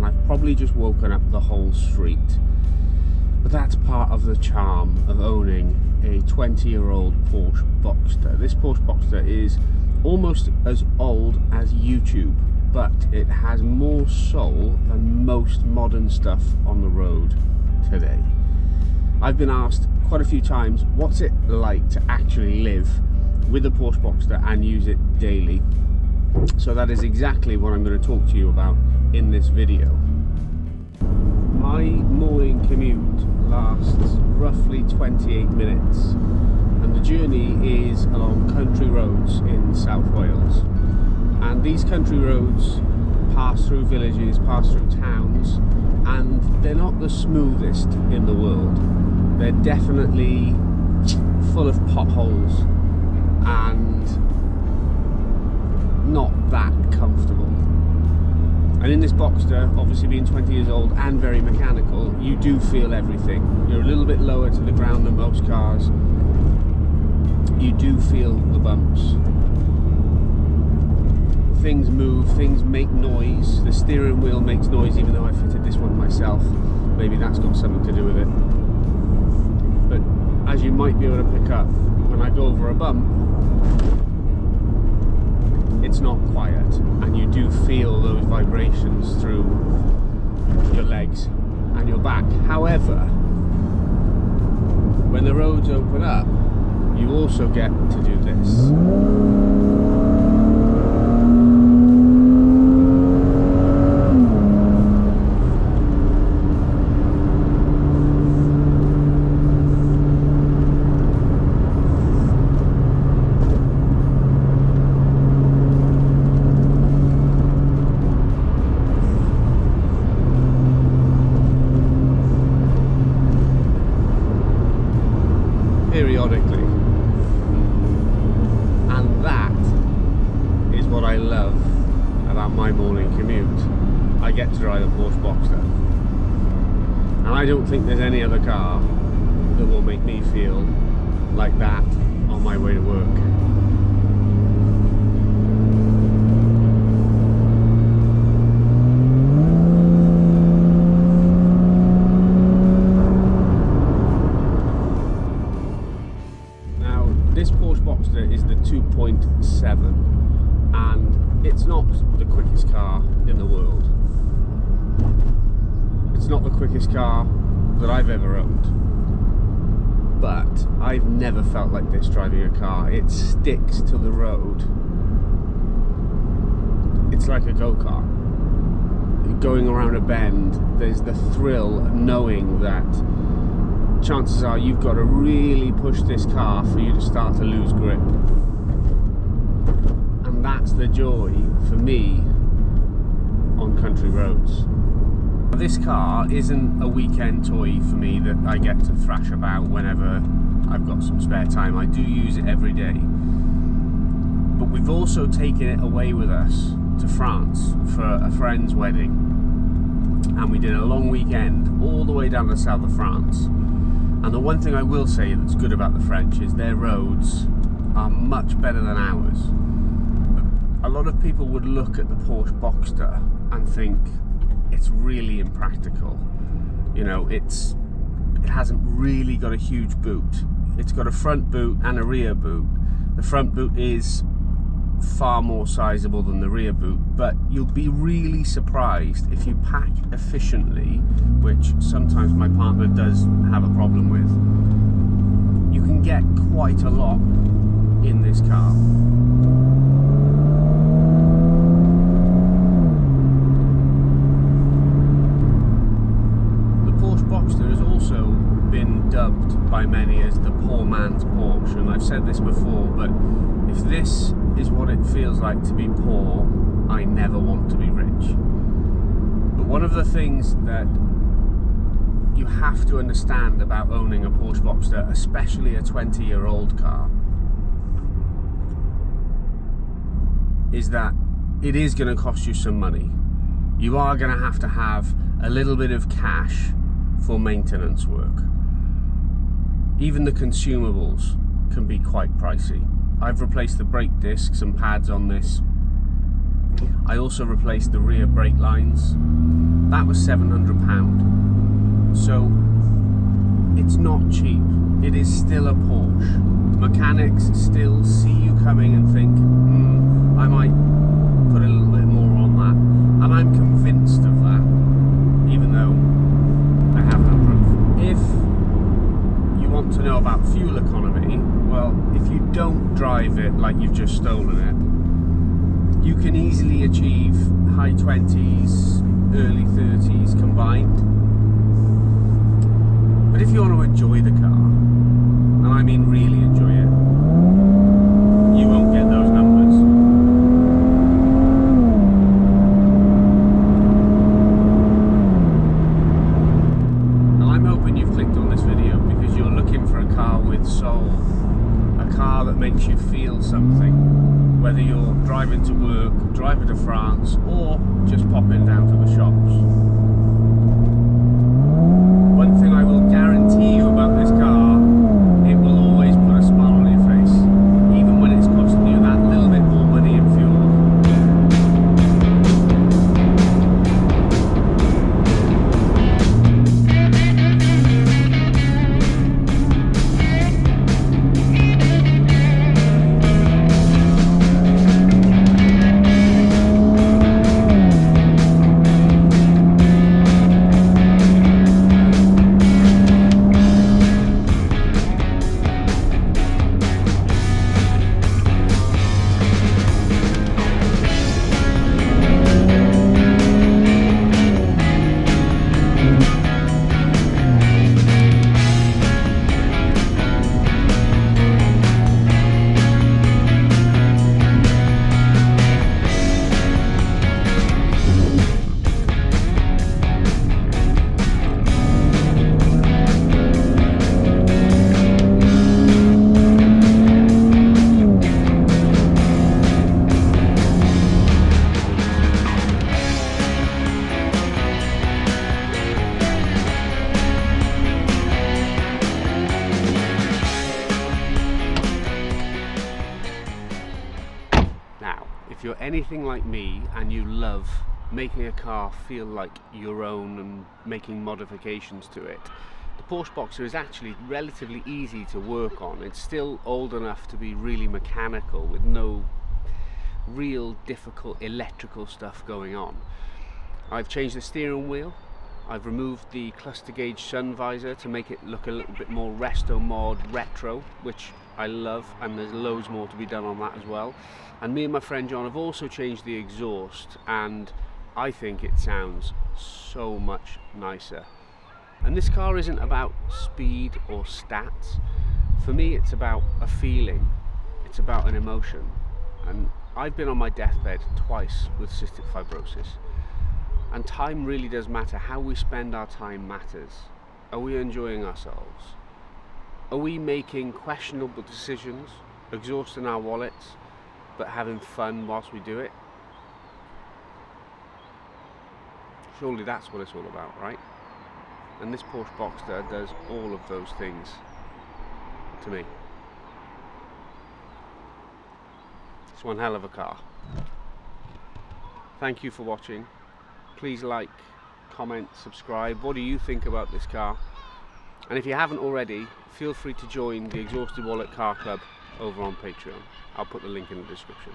and I've probably just woken up the whole street. But that's part of the charm of owning a 20-year-old Porsche Boxster. This Porsche Boxster is almost as old as YouTube, but it has more soul than most modern stuff on the road today. I've been asked quite a few times, what's it like to actually live with a Porsche Boxster and use it daily? So that is exactly what I'm going to talk to you about in this video. My morning commute lasts roughly 28 minutes, and the journey is along country roads in South Wales. And these country roads pass through villages, pass through towns, and they're not the smoothest in the world. They're definitely full of potholes and not that comfortable. And in this Boxster, obviously being 20 years old and very mechanical, you do feel everything. You're a little bit lower to the ground than most cars. You do feel the bumps. Things move, things make noise. The steering wheel makes noise, even though I fitted this one myself. Maybe that's got something to do with it. But as you might be able to pick up, when I go over a bump, it's not quiet, and you do feel those vibrations through your legs and your back. However, when the roads open up, you also get to do this. Periodically, and that is what I love about my morning commute. I get to drive a Porsche Boxster, and I don't think there's any other car that will make me feel like that on my way to work. This Porsche Boxster is the 2.7, and it's not the quickest car in the world. It's not the quickest car that I've ever owned, but I've never felt like this driving a car. It sticks to the road. It's like a go-kart. Going around a bend, there's the thrill knowing that chances are you've got to really push this car for you to start to lose grip. And that's the joy for me on country roads. This car isn't a weekend toy for me that I get to thrash about whenever I've got some spare time. I do use it every day. But we've also taken it away with us to France for a friend's wedding. And we did a long weekend all the way down to the south of France. And the one thing I will say that's good about the French is their roads are much better than ours. A lot of people would look at the Porsche Boxster and think it's really impractical. You know, it hasn't really got a huge boot. It's got a front boot and a rear boot. The front boot is far more sizable than the rear boot, but you'll be really surprised if you pack efficiently, which sometimes my partner does have a problem with. You can get quite a lot in this car. The Porsche Boxster has also been dubbed by many as the poor man's Porsche, and I've said this before, but if this is what it feels like to be poor, I never want to be rich. But one of the things that you have to understand about owning a Porsche Boxster, especially a 20-year-old car, is that it is going to cost you some money. You are going to have a little bit of cash for maintenance work. Even the consumables can be quite pricey. I've replaced the brake discs and pads on this I also replaced the rear brake lines. That was £700. So it's not cheap. It is still a Porsche. Mechanics still see you coming and think, I might put a little bit more on that. And I'm convinced of that, even though I have no proof. If you want to know about fuel economy, well, if you don't drive it like you've just stolen it, you can easily achieve high 20s, early 30s combined. But if you want to enjoy the car, and I mean really enjoy it, you won't get those numbers. And I'm hoping you've clicked on this video because you're looking for a car with soul, a car that makes you feel something. Whether you're driving to work, driving to France, or just popping down to the shops. One thing I will guarantee you about this car, it will always put a smile on your face, even when it's costing you that little bit more money in fuel. If you're anything like me and you love making a car feel like your own and making modifications to it, the Porsche Boxster is actually relatively easy to work on. It's still old enough to be really mechanical with no real difficult electrical stuff going on. I've changed the steering wheel. I've removed the cluster gauge sun visor to make it look a little bit more resto mod retro, which I love, and there's loads more to be done on that as well. And me and my friend John have also changed the exhaust, and I think it sounds so much nicer. And this car isn't about speed or stats. For me, it's about a feeling. It's about an emotion. And I've been on my deathbed twice with cystic fibrosis. And time really does matter. How we spend our time matters. Are we enjoying ourselves? Are we making questionable decisions, exhausting our wallets, but having fun whilst we do it? Surely that's what it's all about, right? And this Porsche Boxster does all of those things to me. It's one hell of a car. Thank you for watching. Please like, comment, subscribe. What do you think about this car? And if you haven't already, feel free to join the Exhausted Wallet Car Club over on Patreon. I'll put the link in the description.